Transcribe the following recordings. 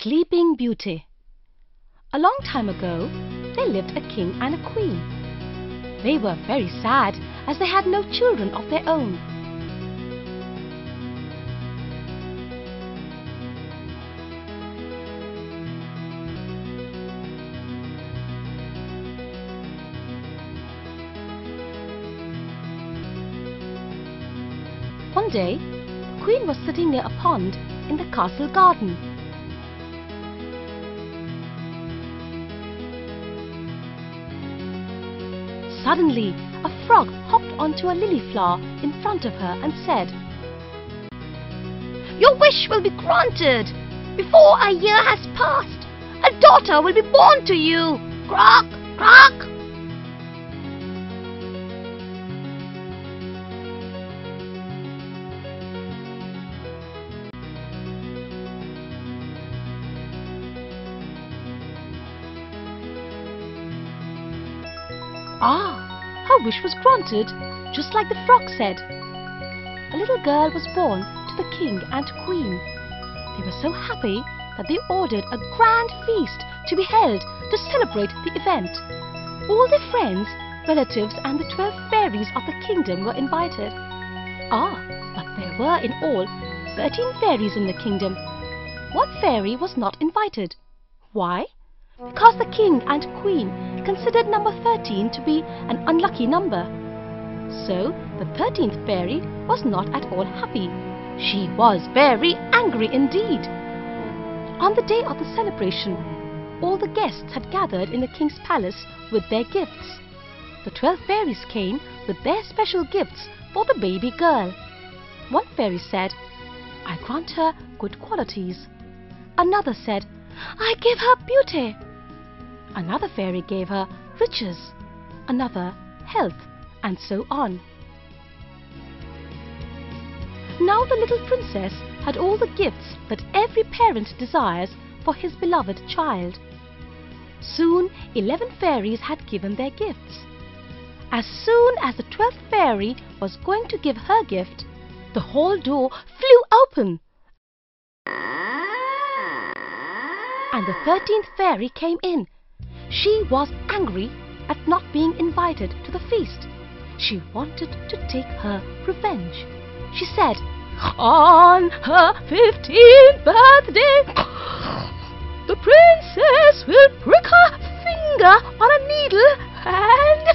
Sleeping Beauty. A long time ago, there lived a king and a queen. They were very sad as they had no children of their own. One day, the queen was sitting near a pond in the castle garden. Suddenly, a frog hopped onto a lily flower in front of her and said, "Your wish will be granted. Before a year has passed, a daughter will be born to you. Croak, croak." Her wish was granted, just like the frog said. A little girl was born to the king and queen. They were so happy that they ordered a grand feast to be held to celebrate the event. All their friends, relatives and the 12 fairies of the kingdom were invited. But there were in all 13 fairies in the kingdom. One fairy was not invited. Why? Because the king and queen considered number 13 to be an unlucky number. So the 13th fairy was not at all happy. She was very angry indeed. On the day of the celebration, all the guests had gathered in the king's palace with their gifts. The 12 fairies came with their special gifts for the baby girl. One fairy said, "I grant her good qualities." Another said, "I give her beauty." Another fairy gave her riches, another health, and so on. Now the little princess had all the gifts that every parent desires for his beloved child. Soon 11 fairies had given their gifts. As soon as the 12th fairy was going to give her gift, the hall door flew open, and the 13th fairy came in. She was angry at not being invited to the feast. She wanted to take her revenge. She said, "On her 15th birthday, the princess will prick her finger on a needle and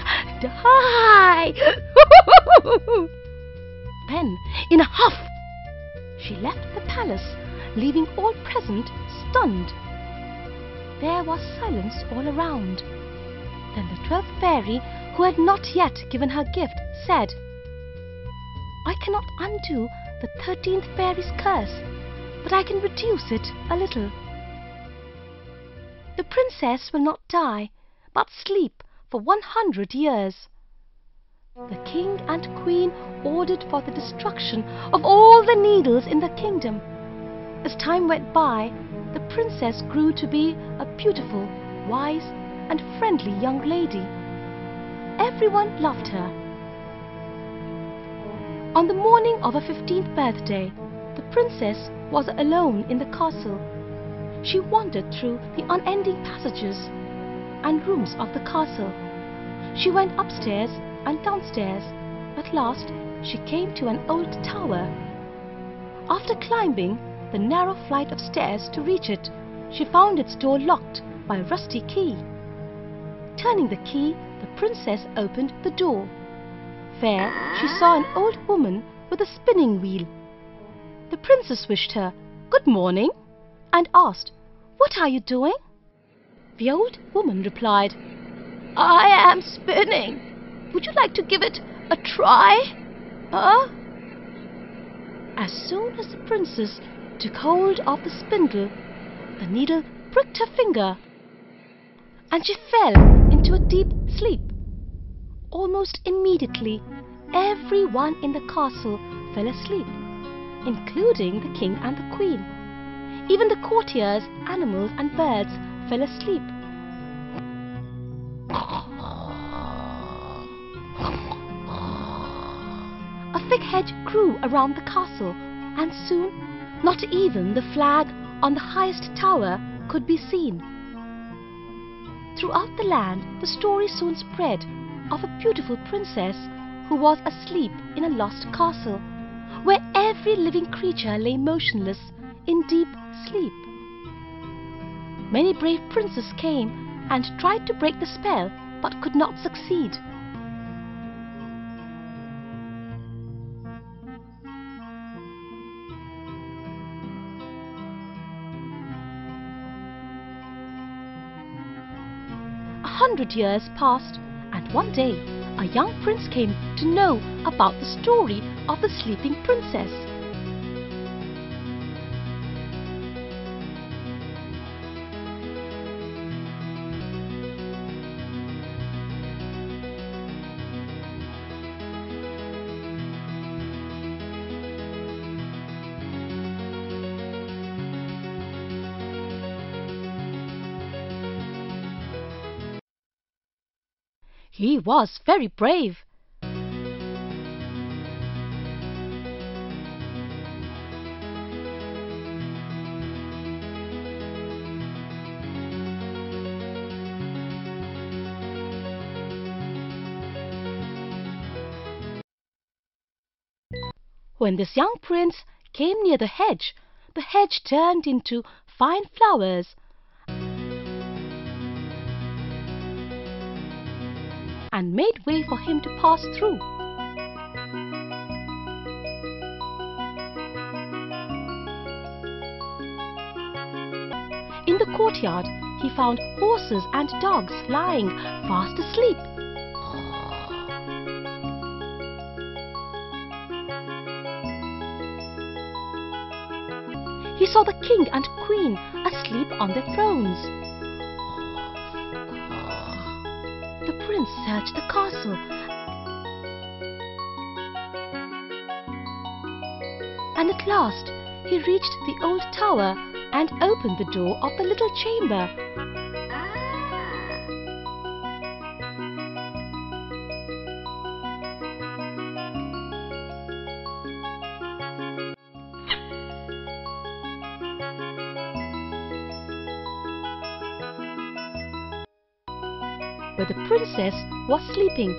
die." Then, in a huff, she left the palace, leaving all present stunned. There was silence all around. Then the 12th fairy, who had not yet given her gift, said, "I cannot undo the 13th fairy's curse, but I can reduce it a little. The princess will not die, but sleep for 100 years." The king and queen ordered for the destruction of all the needles in the kingdom. As time went by, the princess grew to be a beautiful, wise, and friendly young lady. Everyone loved her. On the morning of her 15th birthday, the princess was alone in the castle. She wandered through the unending passages and rooms of the castle. She went upstairs and downstairs. At last, she came to an old tower. After climbing the narrow flight of stairs to reach it, she found its door locked by a rusty key. Turning the key, the princess opened the door. There, she saw an old woman with a spinning wheel. The princess wished her good morning and asked, "What are you doing?" The old woman replied, "I am spinning. Would you like to give it a try?" As soon as the princess took hold of the spindle, the needle pricked her finger, and she fell into a deep sleep. Almost immediately, everyone in the castle fell asleep, including the king and the queen. Even the courtiers, animals, and birds fell asleep. A thick hedge grew around the castle, and soon not even the flag on the highest tower could be seen. Throughout the land, the story soon spread of a beautiful princess who was asleep in a lost castle, where every living creature lay motionless in deep sleep. Many brave princes came and tried to break the spell, but could not succeed. A 100 years passed, and one day a young prince came to know about the story of the sleeping princess. He was very brave. When this young prince came near the hedge turned into fine flowers and made way for him to pass through. In the courtyard, he found horses and dogs lying fast asleep. He saw the king and queen asleep on their thrones. The prince searched the castle and at last he reached the old tower and opened the door of the little chamber. Where the princess was sleeping.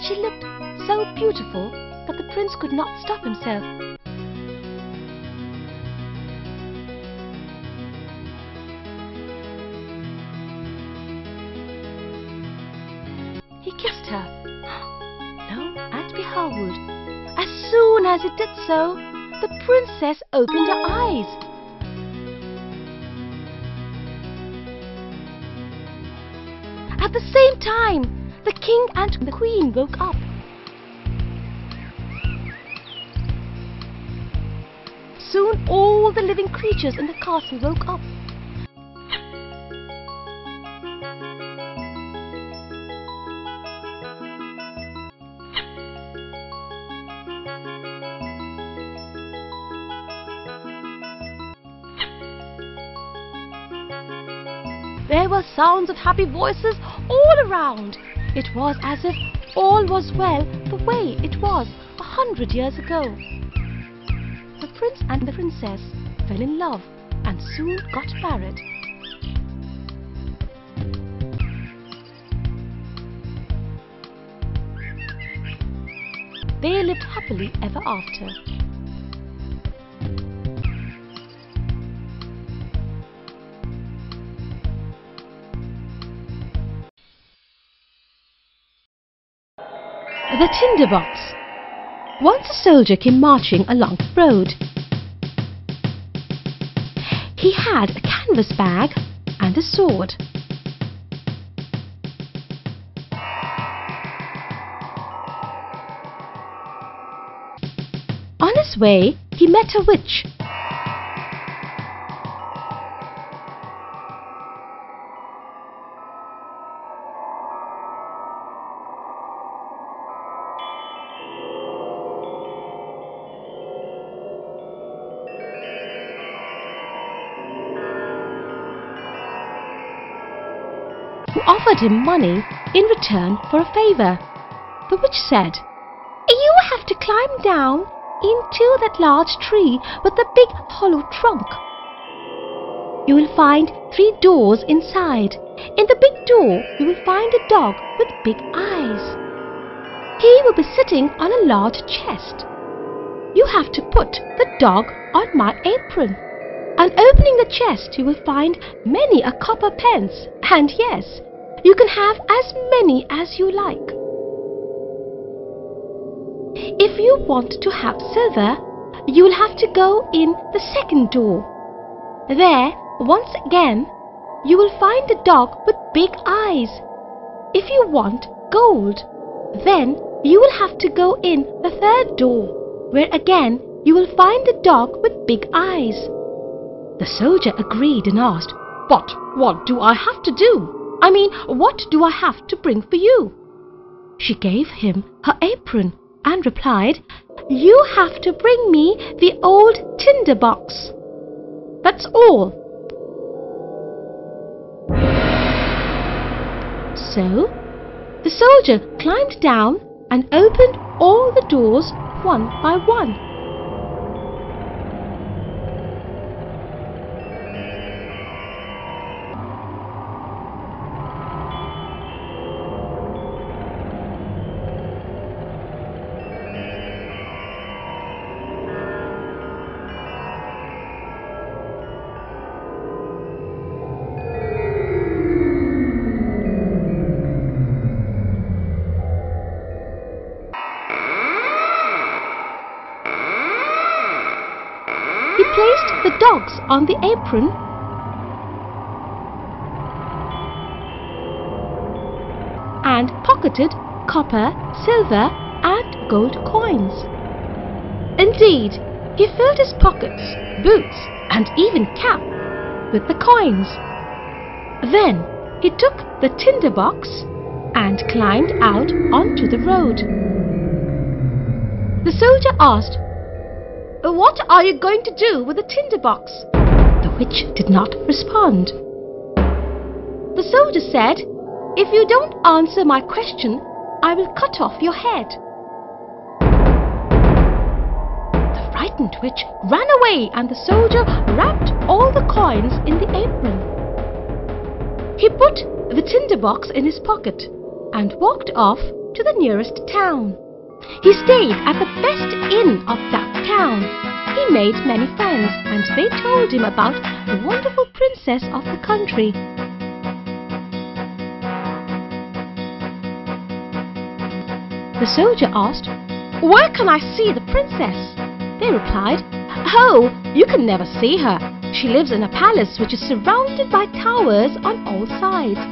She looked so beautiful that the prince could not stop himself. He kissed her. Lo and behold, as soon as he did so, the princess opened her eyes. At the same time, the king and the queen woke up. Soon all the living creatures in the castle woke up. There were sounds of happy voices all around. It was as if all was well the way it was 100 years ago. The prince and the princess fell in love and soon got married. They lived happily ever after. The Tinderbox. Once a soldier came marching along the road. He had a canvas bag and a sword. On his way, he met a witch. Who offered him money in return for a favor. The witch said, "You have to climb down into that large tree with the big hollow trunk. You will find 3 doors inside. In the big door, you will find a dog with big eyes. He will be sitting on a large chest. You have to put the dog on my apron. On opening the chest, you will find many a copper pence, and yes, you can have as many as you like. If you want to have silver, you will have to go in the second door. There, once again, you will find a dog with big eyes. If you want gold, then you will have to go in the third door, where again you will find a dog with big eyes." The soldier agreed and asked, "But what do I have to do? I mean, what do I have to bring for you?" She gave him her apron and replied, "You have to bring me the old tinder box. That's all." So, the soldier climbed down and opened all the doors one by one. He placed the dogs on the apron and pocketed copper, silver, and gold coins. Indeed, he filled his pockets, boots, and even cap with the coins. Then he took the tinder box and climbed out onto the road. The soldier asked, "What are you going to do with the tinder box?" The witch did not respond. The soldier said, "If you don't answer my question, I will cut off your head." The frightened witch ran away and the soldier wrapped all the coins in the apron. He put the tinder box in his pocket and walked off to the nearest town. He stayed at the best inn of that town. He made many friends, and they told him about the wonderful princess of the country. The soldier asked, "Where can I see the princess?" They replied, "Oh, you can never see her. She lives in a palace which is surrounded by towers on all sides.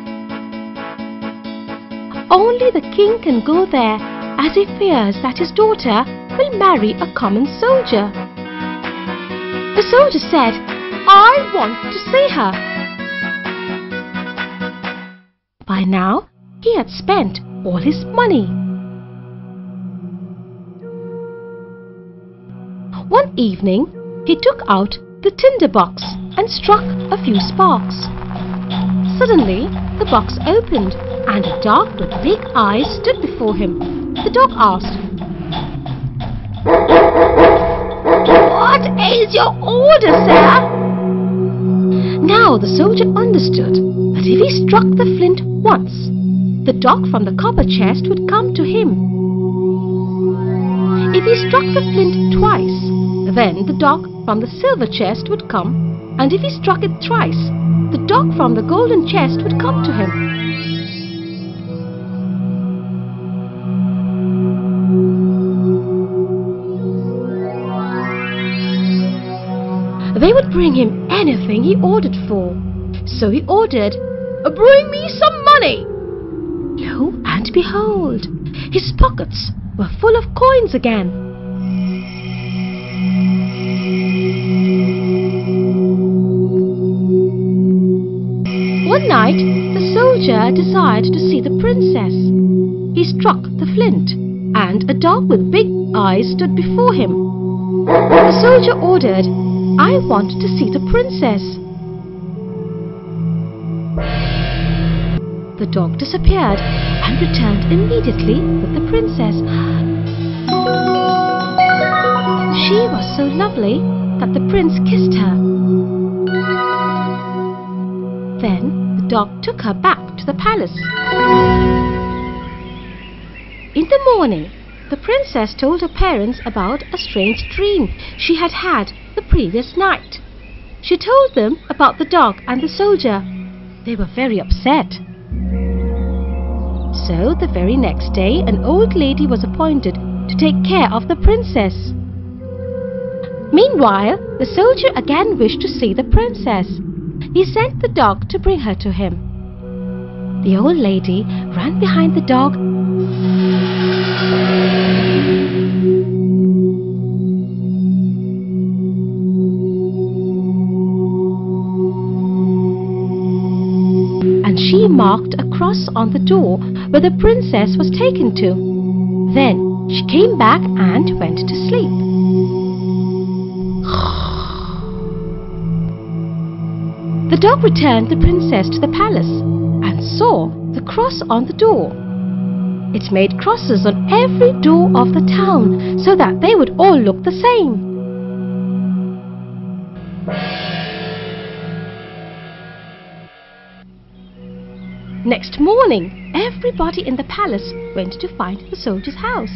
Only the king can go there, as he fears that his daughter will marry a common soldier." The soldier said, "I want to see her." By now, he had spent all his money. One evening, he took out the tinder box and struck a few sparks. Suddenly, the box opened and a dog with big eyes stood before him. The dog asked, "What is your order, sir?" Now the soldier understood that if he struck the flint once, the dog from the copper chest would come to him. If he struck the flint twice, then the dog from the silver chest would come, and if he struck it thrice, the dog from the golden chest would come to him. They would bring him anything he ordered for. So he ordered, "Bring me some money." Lo and behold, his pockets were full of coins again. One night, the soldier desired to see the princess. He struck the flint, and a dog with big eyes stood before him. The soldier ordered, "I want to see the princess." the dog disappeared and returned immediately with the princess. She was so lovely that the prince kissed her. Then the dog took her back to the palace. In the morning, the princess told her parents about a strange dream she had had the previous night. She told them about the dog and the soldier. They were very upset. So the very next day, an old lady was appointed to take care of the princess. Meanwhile, the soldier again wished to see the princess. He sent the dog to bring her to him. The old lady ran behind the dog and she marked a cross on the door where the princess was taken to. Then she came back and went to sleep. The dog returned the princess to the palace and saw the cross on the door. It made crosses on every door of the town so that they would all look the same. Next morning, everybody in the palace went to find the soldier's house,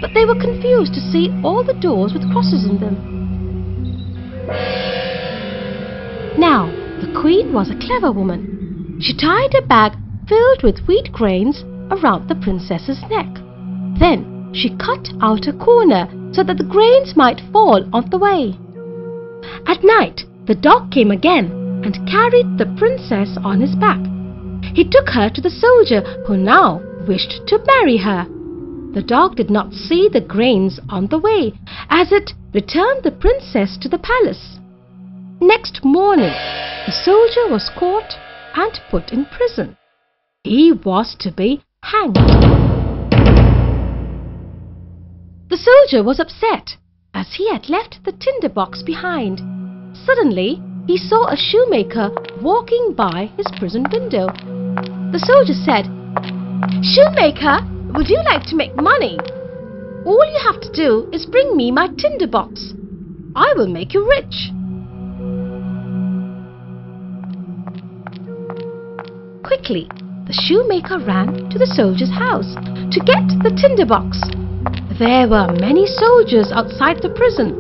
but they were confused to see all the doors with crosses in them. Now, the queen was a clever woman. She tied a bag filled with wheat grains around the princess's neck. Then she cut out a corner so that the grains might fall on the way. At night, the dog came again and carried the princess on his back. He took her to the soldier, who now wished to marry her. The dog did not see the grains on the way, as it returned the princess to the palace. Next morning, the soldier was caught and put in prison. He was to be hanged. The soldier was upset, as he had left the tinder box behind. Suddenly, he saw a shoemaker walking by his prison window. The soldier said, "Shoemaker, would you like to make money? All you have to do is bring me my tinder box. I will make you rich." Quickly, the shoemaker ran to the soldier's house to get the tinder box. There were many soldiers outside the prison.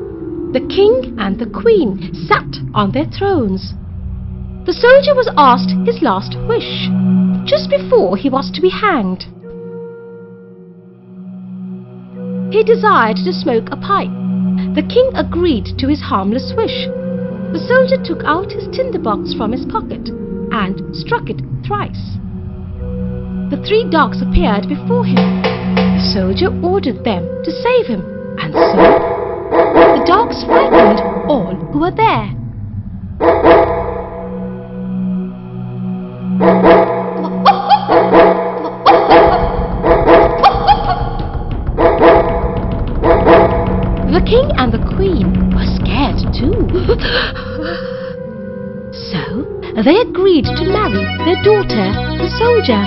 The king and the queen sat on their thrones. The soldier was asked his last wish, just before he was to be hanged. He desired to smoke a pipe. The king agreed to his harmless wish. The soldier took out his tinder box from his pocket and struck it thrice. The 3 dogs appeared before him. The soldier ordered them to save him, and so the dogs frightened all who were there. The king and the queen were scared too. So they agreed to marry their daughter, the soldier.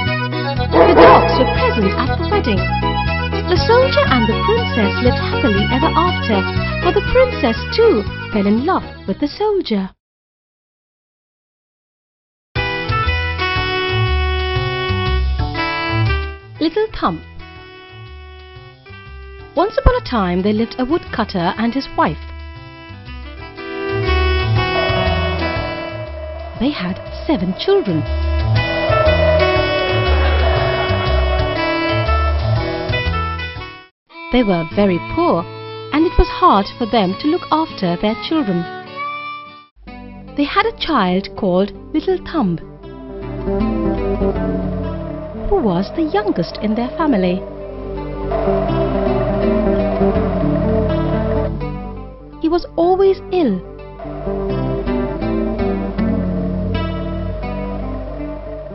The dogs were present at the wedding. The soldier and the princess lived happily ever after, for the princess too fell in love with the soldier. Little Thumb. Once upon a time there lived a woodcutter and his wife. They had 7 children. They were very poor, and it was hard for them to look after their children. They had a child called Little Thumb, who was the youngest in their family. He was always ill.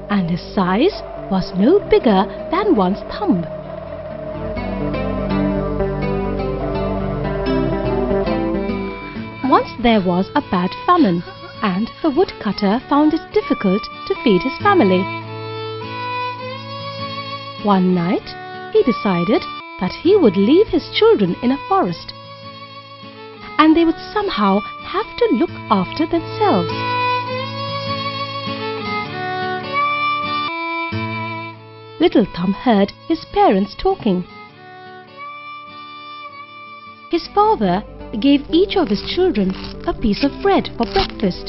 And his size was no bigger than one's thumb. Once there was a bad famine, and the woodcutter found it difficult to feed his family. One night, he decided that he would leave his children in a forest, and they would somehow have to look after themselves. Little Thumb heard his parents talking. His father gave each of his children a piece of bread for breakfast.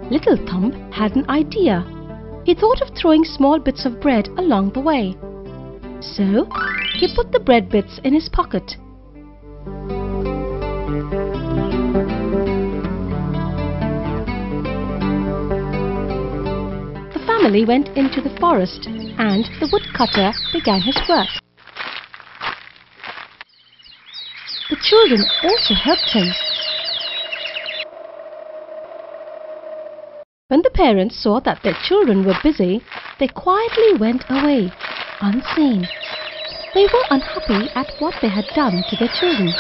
Little Thumb had an idea. He thought of throwing small bits of bread along the way. So, he put the bread bits in his pocket. The family went into the forest and the woodcutter began his work. The children also helped him. When the parents saw that their children were busy, they quietly went away, unseen. They were unhappy at what they had done to their children.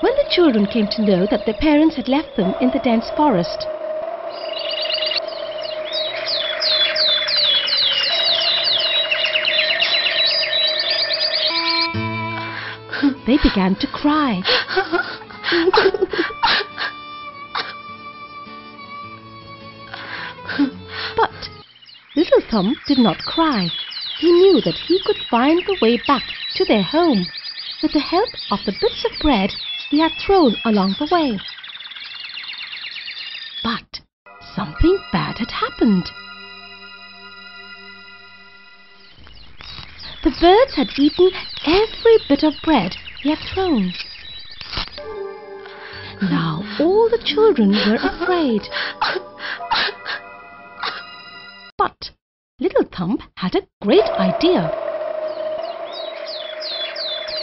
When the children came to know that their parents had left them in the dense forest, they began to cry. But Little Thumb did not cry. He knew that he could find the way back to their home with the help of the bits of bread he had thrown along the way. But something bad had happened. The birds had eaten every bit of bread he had thrown. Now all the children were afraid. But Little Thumb had a great idea.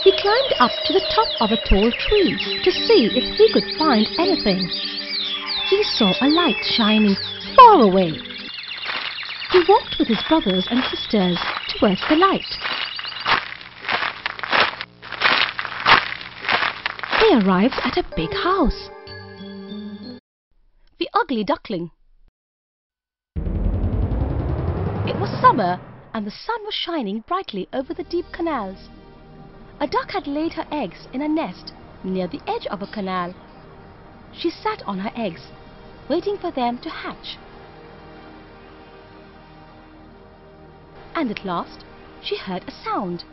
He climbed up to the top of a tall tree to see if he could find anything. He saw a light shining far away. He walked with his brothers and sisters towards the light. They arrived at a big house. The Ugly Duckling. It was summer and the sun was shining brightly over the deep canals. A duck had laid her eggs in a nest near the edge of a canal. She sat on her eggs, waiting for them to hatch. And at last, she heard a sound.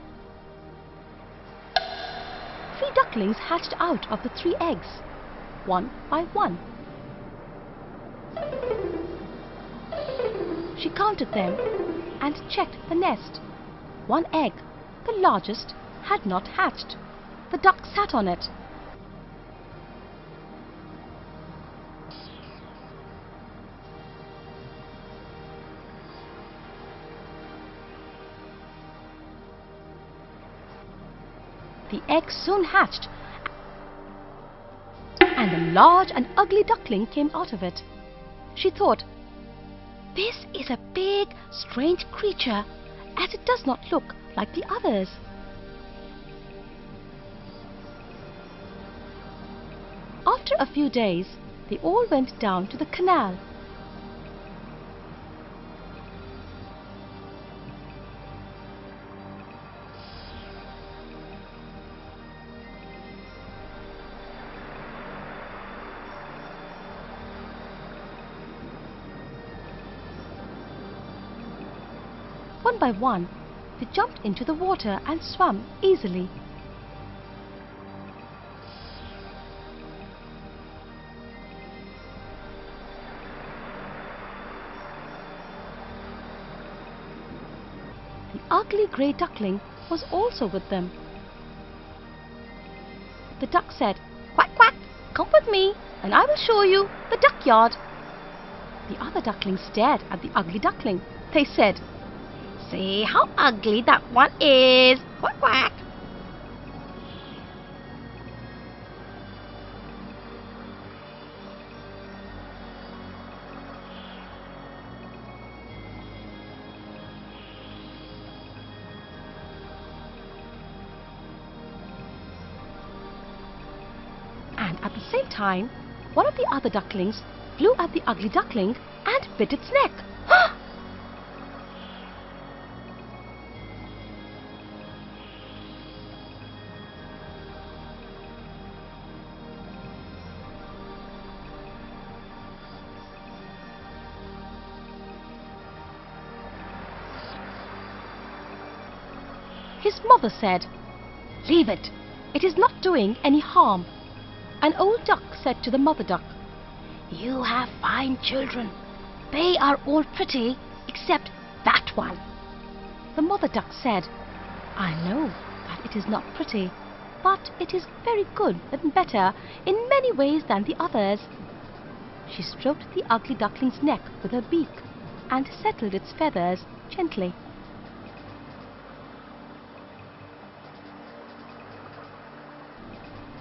3 ducklings hatched out of the 3 eggs, one by one. She counted them and checked the nest. 1 egg, the largest, had not hatched. The duck sat on it. The egg soon hatched, and a large and ugly duckling came out of it. She thought, "This is a big, strange creature, as it does not look like the others." After a few days, they all went down to the canal. One by one, they jumped into the water and swam easily. The ugly grey duckling was also with them. The duck said, "Quack, quack, come with me and I will show you the duck yard." The other ducklings stared at the ugly duckling. They said, "See how ugly that one is! Quack, quack!" And at the same time, one of the other ducklings flew at the ugly duckling and bit its neck. His mother said, "Leave it. It is not doing any harm." An old duck said to the mother duck, "You have fine children. They are all pretty except that one." The mother duck said, "I know that it is not pretty, but it is very good and better in many ways than the others." She stroked the ugly duckling's neck with her beak and settled its feathers gently.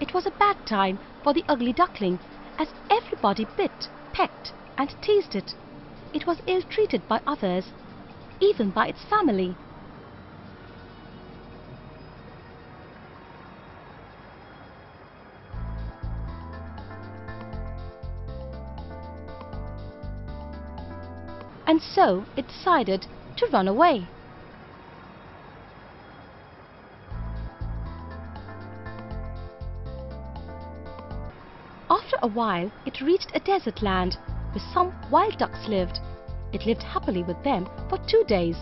It was a bad time for the ugly duckling, as everybody bit, pecked, and teased it. It was ill-treated by others, even by its family. And so it decided to run away. After a while, it reached a desert land where some wild ducks lived. It lived happily with them for 2 days.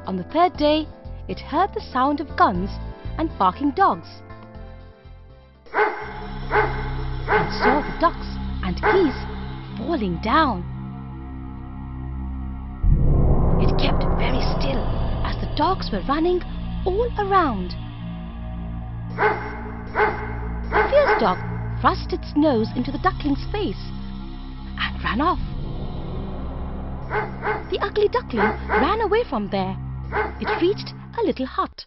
On the 3rd day, it heard the sound of guns and barking dogs, and saw the ducks and geese falling down. It kept very still as the dogs were running all around. The fierce dog thrust its nose into the duckling's face and ran off. The ugly duckling ran away from there. It reached a little hut.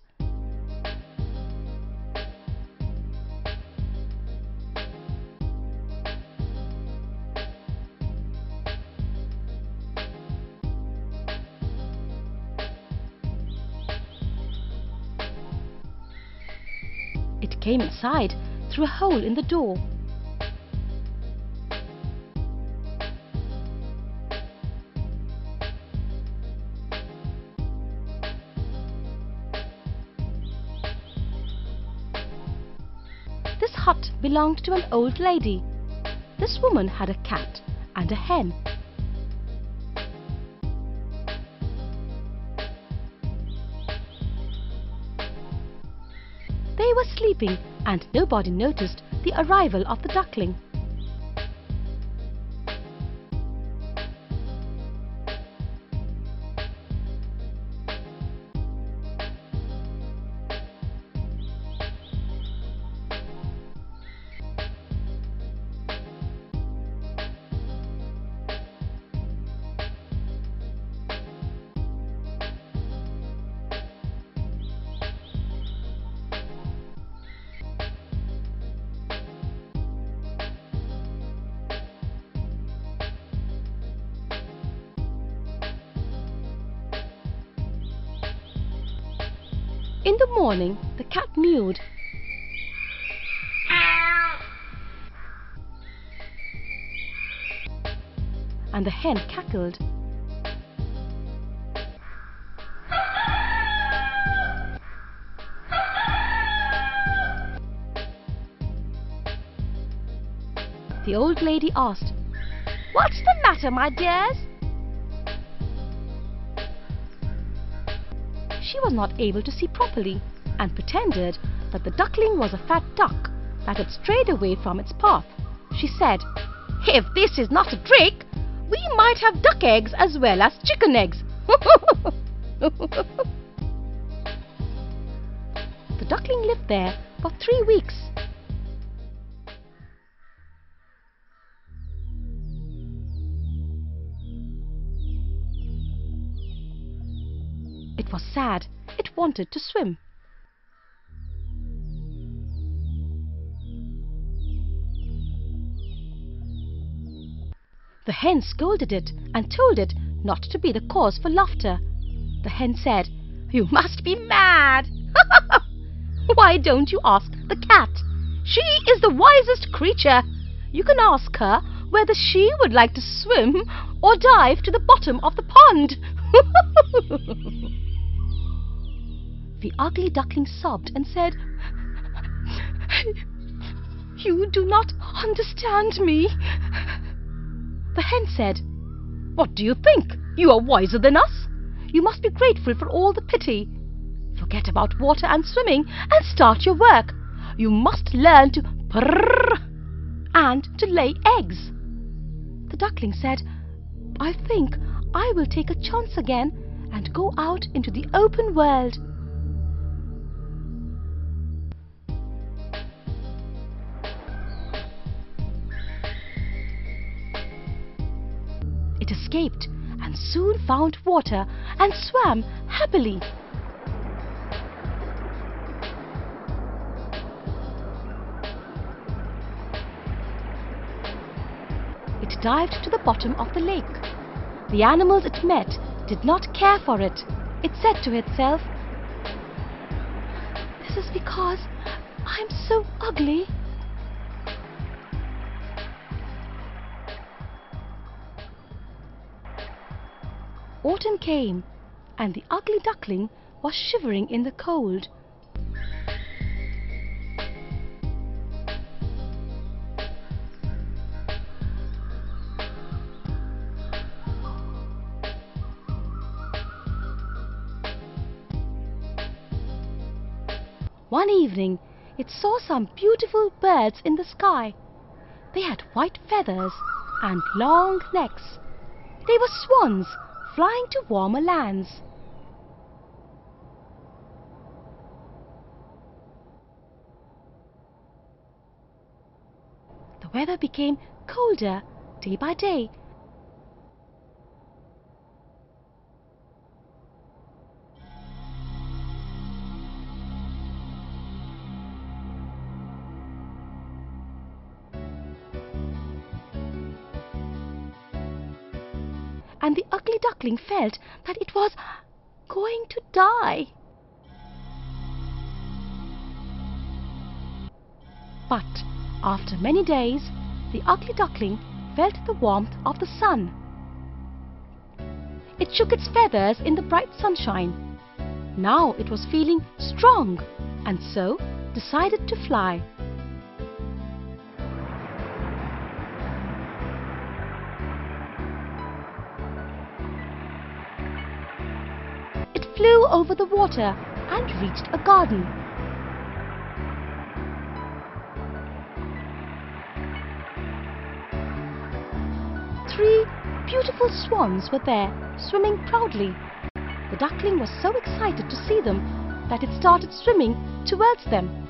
It came inside through a hole in the door. This hut belonged to an old lady. This woman had a cat and a hen. They were sleeping and nobody noticed the arrival of the duckling. In the morning, the cat mewed. And the hen cackled. The old lady asked, "What's the matter, my dears?" She was not able to see properly and pretended that the duckling was a fat duck that had strayed away from its path. She said, "If this is not a trick, we might have duck eggs as well as chicken eggs." The duckling lived there for 3 weeks. It was sad. It wanted to swim. The hen scolded it and told it not to be the cause for laughter. The hen said, "You must be mad! Why don't you ask the cat? She is the wisest creature. You can ask her whether she would like to swim or dive to the bottom of the pond." The ugly duckling sobbed and said, "You do not understand me." The hen said, "What do you think? You are wiser than us. You must be grateful for all the pity. Forget about water and swimming and start your work. You must learn to purr and to lay eggs." The duckling said, "I think I will take a chance again and go out into the open world." It escaped and soon found water and swam happily. It dived to the bottom of the lake. The animals it met did not care for it. It said to itself, "This is because I'm so ugly." Autumn came, and the ugly duckling was shivering in the cold. One evening, it saw some beautiful birds in the sky. They had white feathers and long necks. They were swans flying to warmer lands. The weather became colder day by day. And the ugly duckling felt that it was going to die. But after many days, the ugly duckling felt the warmth of the sun. It shook its feathers in the bright sunshine. Now it was feeling strong and so decided to fly. It flew over the water and reached a garden. Three beautiful swans were there, swimming proudly. The duckling was so excited to see them that it started swimming towards them.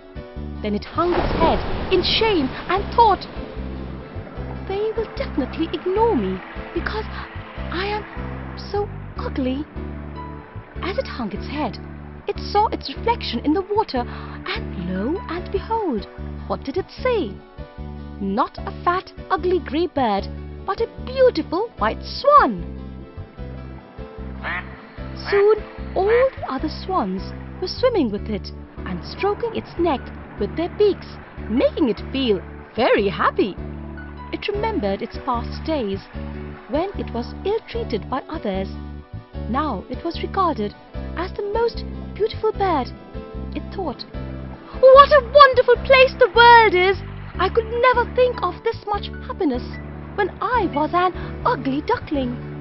Then it hung its head in shame and thought, "They will definitely ignore me because I am so ugly." As it hung its head, it saw its reflection in the water, and lo and behold, what did it see? Not a fat, ugly grey bird, but a beautiful white swan. Soon all the other swans were swimming with it and stroking its neck with their beaks, making it feel very happy. It remembered its past days when it was ill-treated by others. Now it was regarded as the most beautiful bird. It thought, "What a wonderful place the world is! I could never think of this much happiness when I was an ugly duckling."